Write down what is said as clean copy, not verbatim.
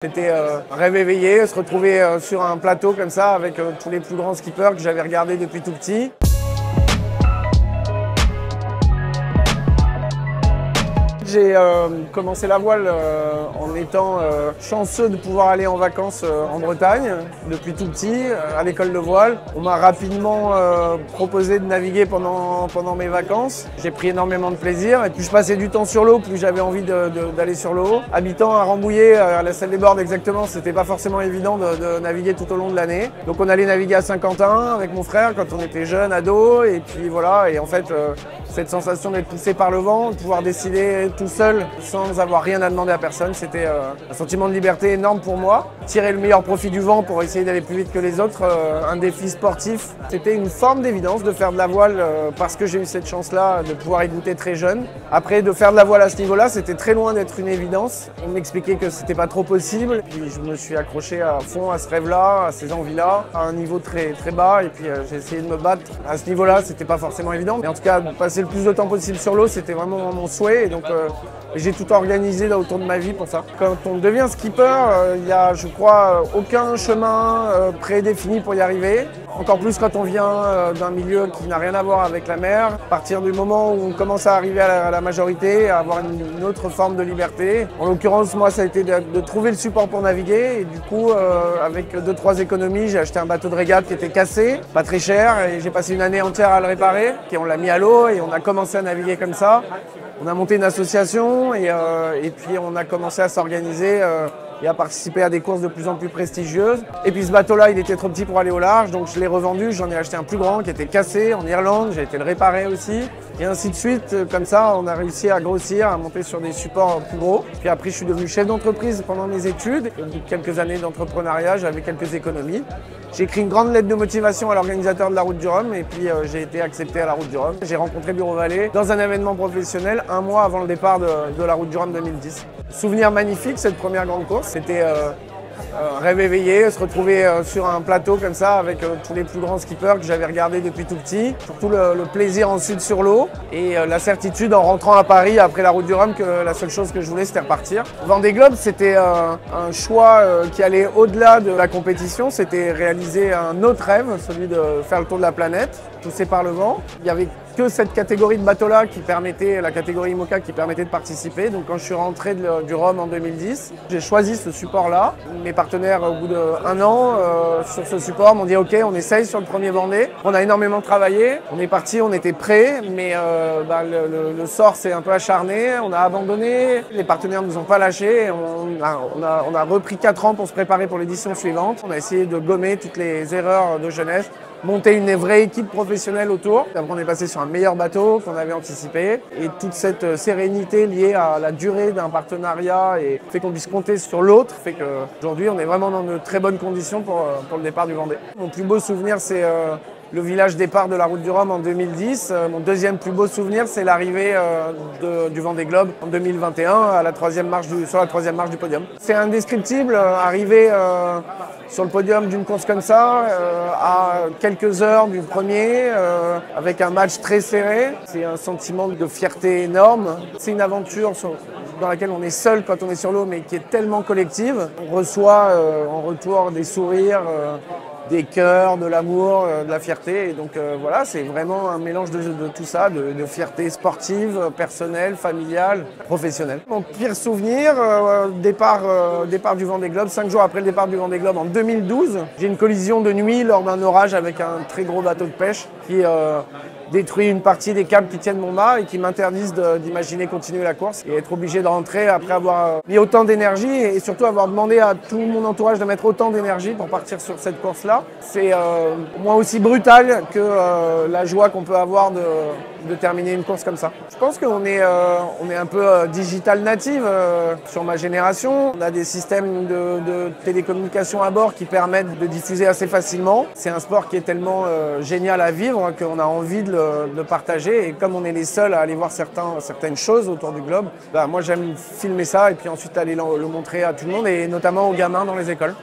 C'était un rêve éveillé, se retrouver sur un plateau comme ça avec tous les plus grands skippers que j'avais regardés depuis tout petit. J'ai commencé la voile en étant chanceux de pouvoir aller en vacances en Bretagne depuis tout petit, à l'école de voile. On m'a rapidement proposé de naviguer pendant mes vacances. J'ai pris énormément de plaisir et plus je passais du temps sur l'eau, plus j'avais envie d'aller sur l'eau. Habitant à Rambouillet, à la salle des Bordes exactement, c'était pas forcément évident de naviguer tout au long de l'année. Donc on allait naviguer à Saint-Quentin avec mon frère quand on était jeune, ado, et puis voilà. Et en fait, cette sensation d'être poussé par le vent, de pouvoir décider tout seul, sans avoir rien à demander à personne, c'était un sentiment de liberté énorme pour moi. Tirer le meilleur profit du vent pour essayer d'aller plus vite que les autres, un défi sportif. C'était une forme d'évidence de faire de la voile parce que j'ai eu cette chance-là de pouvoir y goûter très jeune. Après, de faire de la voile à ce niveau-là, c'était très loin d'être une évidence. On m'expliquait que c'était pas trop possible. Puis je me suis accroché à fond à ce rêve-là, à ces envies-là, à un niveau très, très bas. Et puis j'ai essayé de me battre. À ce niveau-là, c'était pas forcément évident. Mais en tout cas, passer le plus de temps possible sur l'eau, c'était vraiment mon souhait. Et donc, j'ai tout organisé là, autour de ma vie pour ça. Quand on devient skipper, il n'y a, je crois, aucun chemin prédéfini pour y arriver. Encore plus quand on vient d'un milieu qui n'a rien à voir avec la mer. À partir du moment où on commence à arriver à la majorité, à avoir une autre forme de liberté. En l'occurrence, moi, ça a été de trouver le support pour naviguer. Et du coup, avec 2-3 économies, j'ai acheté un bateau de régate qui était cassé, pas très cher. Et j'ai passé une année entière à le réparer. Et on l'a mis à l'eau et on a commencé à naviguer comme ça. On a monté une association et puis on a commencé à s'organiser et à participer à des courses de plus en plus prestigieuses. Et puis ce bateau-là, il était trop petit pour aller au large, donc je l'ai revendu. J'en ai acheté un plus grand qui était cassé en Irlande. J'ai été le réparer aussi. Et ainsi de suite. Comme ça, on a réussi à grossir, à monter sur des supports plus gros. Puis après, je suis devenu chef d'entreprise pendant mes études. Et au bout de quelques années d'entrepreneuriat, j'avais quelques économies. J'ai écrit une grande lettre de motivation à l'organisateur de la Route du Rhum et puis j'ai été accepté à la Route du Rhum. J'ai rencontré Bureau Vallée dans un événement professionnel un mois avant le départ de la Route du Rhum 2010. Souvenir magnifique, cette première grande course. C'était un rêve éveillé, se retrouver sur un plateau comme ça avec tous les plus grands skippers que j'avais regardés depuis tout petit. Surtout le plaisir ensuite sur l'eau et la certitude en rentrant à Paris après la Route du Rhum que la seule chose que je voulais c'était repartir. Vendée Globe, c'était un choix qui allait au-delà de la compétition. C'était réaliser un autre rêve, celui de faire le tour de la planète, poussé par le vent. Il y avait que cette catégorie de bateau-là qui permettait, la catégorie IMOCA qui permettait de participer. Donc quand je suis rentré du Rhum en 2010, j'ai choisi ce support-là. Mes partenaires, au bout d'1 an, sur ce support, m'ont dit « Ok, on essaye sur le premier Vendée ». On a énormément travaillé, on est parti, on était prêts, mais le sort s'est un peu acharné, on a abandonné, les partenaires ne nous ont pas lâchés. On a repris 4 ans pour se préparer pour l'édition suivante. On a essayé de gommer toutes les erreurs de jeunesse, monter une vraie équipe professionnelle autour. Après, on est passé sur un meilleur bateau qu'on avait anticipé. Et toute cette sérénité liée à la durée d'un partenariat et fait qu'on puisse compter sur l'autre fait qu'aujourd'hui, on est vraiment dans de très bonnes conditions pour le départ du Vendée. Mon plus beau souvenir, c'est le village départ de la Route du Rhum en 2010. Mon deuxième plus beau souvenir, c'est l'arrivée du Vendée Globe en 2021 à la sur la troisième marche du podium. C'est indescriptible, arriver sur le podium d'une course comme ça, à quelques heures du premier, avec un match très serré. C'est un sentiment de fierté énorme. C'est une aventure dans laquelle on est seul quand on est sur l'eau, mais qui est tellement collective. On reçoit en retour des sourires, des cœurs, de l'amour, de la fierté. Et donc voilà, c'est vraiment un mélange de tout ça, de fierté sportive, personnelle, familiale, professionnelle. Mon pire souvenir, départ du Vendée Globe, 5 jours après le départ du Vendée Globe en 2012. J'ai une collision de nuit lors d'un orage avec un très gros bateau de pêche qui détruit une partie des câbles qui tiennent mon mât et qui m'interdisent d'imaginer continuer la course et être obligé de rentrer après avoir mis autant d'énergie et surtout avoir demandé à tout mon entourage de mettre autant d'énergie pour partir sur cette course-là. C'est au moins aussi brutal que la joie qu'on peut avoir de terminer une course comme ça. Je pense qu'on est un peu digital native sur ma génération. On a des systèmes de télécommunication à bord qui permettent de diffuser assez facilement. C'est un sport qui est tellement génial à vivre qu'on a envie de le partager et comme on est les seuls à aller voir certaines choses autour du globe, moi j'aime filmer ça et puis ensuite aller le montrer à tout le monde et notamment aux gamins dans les écoles.